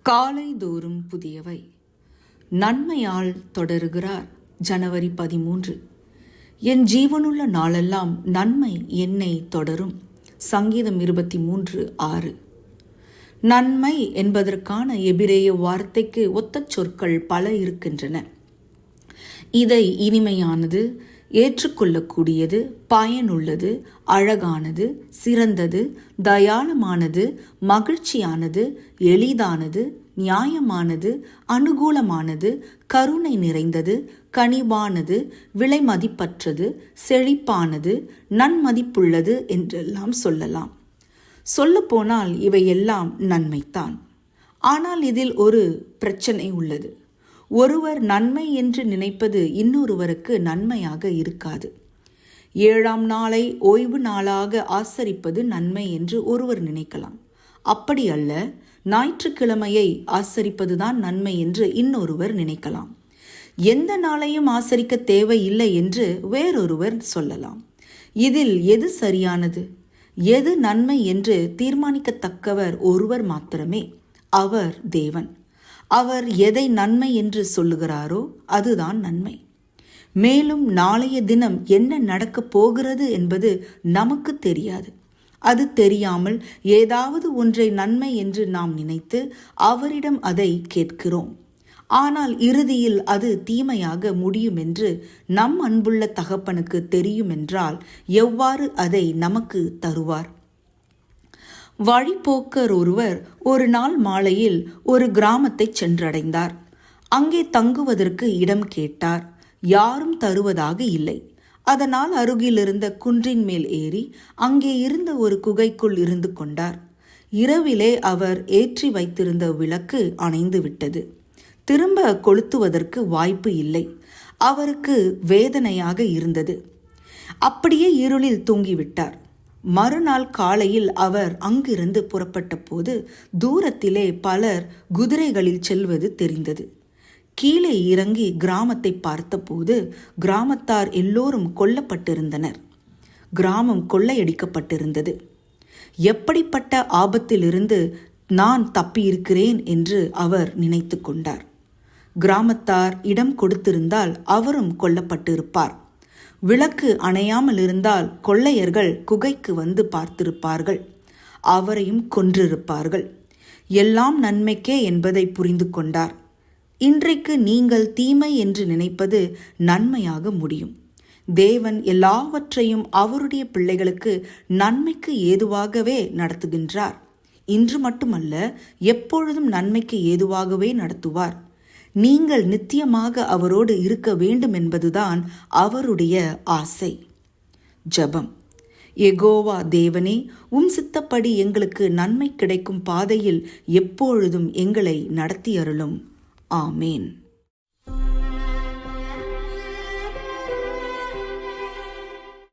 காலைதோறும் புதியவை. நன்மையால் தொடருகிறார். ஜனவரி 13. என் ஜீவனுள்ள நாளெல்லாம் நன்மை என்னை தொடரும். சங்கீதம் 23:6. நன்மை என்பதற்கான எபிரேய வார்த்தைக்கு ஒத்த சொற்கள் பல இருக்கின்றன. இதை இனிமையானது, ஏற்றுக்கொள்ளக்கூடியது, பயனுள்ளது, அழகானது, சிறந்தது, தயாளமானது, மகிழ்ச்சியானது, எளிதானது, நியாயமானது, அனுகூலமானது, கருணை நிறைந்தது, கனிவானது, விலைமதிப்பற்றது, செழிப்பானது, நன்மதிப்புள்ளது என்றெல்லாம் சொல்லலாம். சொல்லப்போனால் இவையெல்லாம் நன்மைத்தான். ஆனால் இதில் ஒரு பிரச்சனை உள்ளது. ஒருவர் நன்மை என்று நினைப்பது இன்னொருவருக்கு நன்மையாக இருக்காது. 7ஆம் நாளை ஓய்வு நாளாக ஆசரிப்பது நன்மை என்று ஒருவர் நினைக்கலாம். அப்படி அல்ல, ஞாயிற்றுக்கிழமையை ஆசரிப்பதுதான் நன்மை என்று இன்னொருவர் நினைக்கலாம். எந்த நாளையும் ஆசரிக்க தேவையில்லை என்று வேறொருவர் சொல்லலாம். இதில் எது சரியானது, எது நன்மை என்று தீர்மானிக்கத்தக்கவர் ஒருவர் மாத்திரமே. அவர் தேவன். அவர் எதை நன்மை என்று சொல்லுகிறாரோ அதுதான் நன்மை. மேலும் நாளைய தினம் என்ன நடக்கப் போகிறது என்பது நமக்கு தெரியாது. அது தெரியாமல் ஏதாவது ஒன்றை நன்மை என்று நாம் நினைத்து அவரிடம் அதை கேட்கிறோம். ஆனால் இறுதியில் அது தீமையாக முடியும் என்று நம் அன்புள்ள தகப்பனுக்கு தெரியும் என்றால் எவ்வாறு அதை நமக்கு தருவார்? வழிப்போக்கர் ஒருவர் ஒரு நாள் மாலையில் ஒரு கிராமத்தை சென்றடைந்தார். அங்கே தங்குவதற்கு இடம் கேட்டார். யாரும் தருவதாக இல்லை. அதனால் அருகிலிருந்த குன்றின் மேல் ஏறி அங்கே இருந்த ஒரு குகைக்குள் இருந்து கொண்டார். இரவிலே அவர் ஏற்றி வைத்திருந்த விளக்கு அணைந்து விட்டது. திரும்ப கொளுத்துவதற்கு வாய்ப்பு இல்லை. அவருக்கு வேதனையாக இருந்தது. அப்படியே இருளில் தூங்கிவிட்டார். மறுநாள் காலையில் அவர் அங்கிருந்து புறப்பட்ட போது தூரத்திலே பலர் குதிரைகளில் செல்வது தெரிந்தது. கீழே இறங்கி கிராமத்தை பார்த்தபோது கிராமத்தார் எல்லோரும் கொல்லப்பட்டிருந்தனர். கிராமம் கொள்ளையடிக்கப்பட்டிருந்தது. எப்படிப்பட்ட ஆபத்திலிருந்து நான் தப்பியிருக்கிறேன் என்று அவர் நினைத்து கொண்டார். கிராமத்தார் இடம் கொடுத்திருந்தால் அவரும் கொல்லப்பட்டிருப்பார். விளக்கு அணையாமல் இருந்தால் கொள்ளையர்கள் குகைக்கு வந்து பார்த்திருப்பார்கள். அவரையும் கொன்றிருப்பார்கள். எல்லாம் நன்மைக்கே என்பதை புரிந்து கொண்டார். இன்றைக்கு நீங்கள் தீமை என்று நினைப்பது நன்மையாக முடியும். தேவன் எல்லாவற்றையும் அவருடைய பிள்ளைகளுக்கு நன்மைக்கு ஏதுவாகவே நடத்துகின்றார். இன்று மட்டுமல்ல, எப்பொழுதும் நன்மைக்கு ஏதுவாகவே நடத்துவார். நீங்கள் நித்தியமாக அவரோடு இருக்க வேண்டும் என்பதுதான் அவருடைய ஆசை. ஜெபம். யெகோவா தேவனே, சித்தப்படி எங்களுக்கு நன்மை கிடைக்கும் பாதையில் எப்பொழுதும் எங்களை நடத்தி அருளும். ஆமேன்.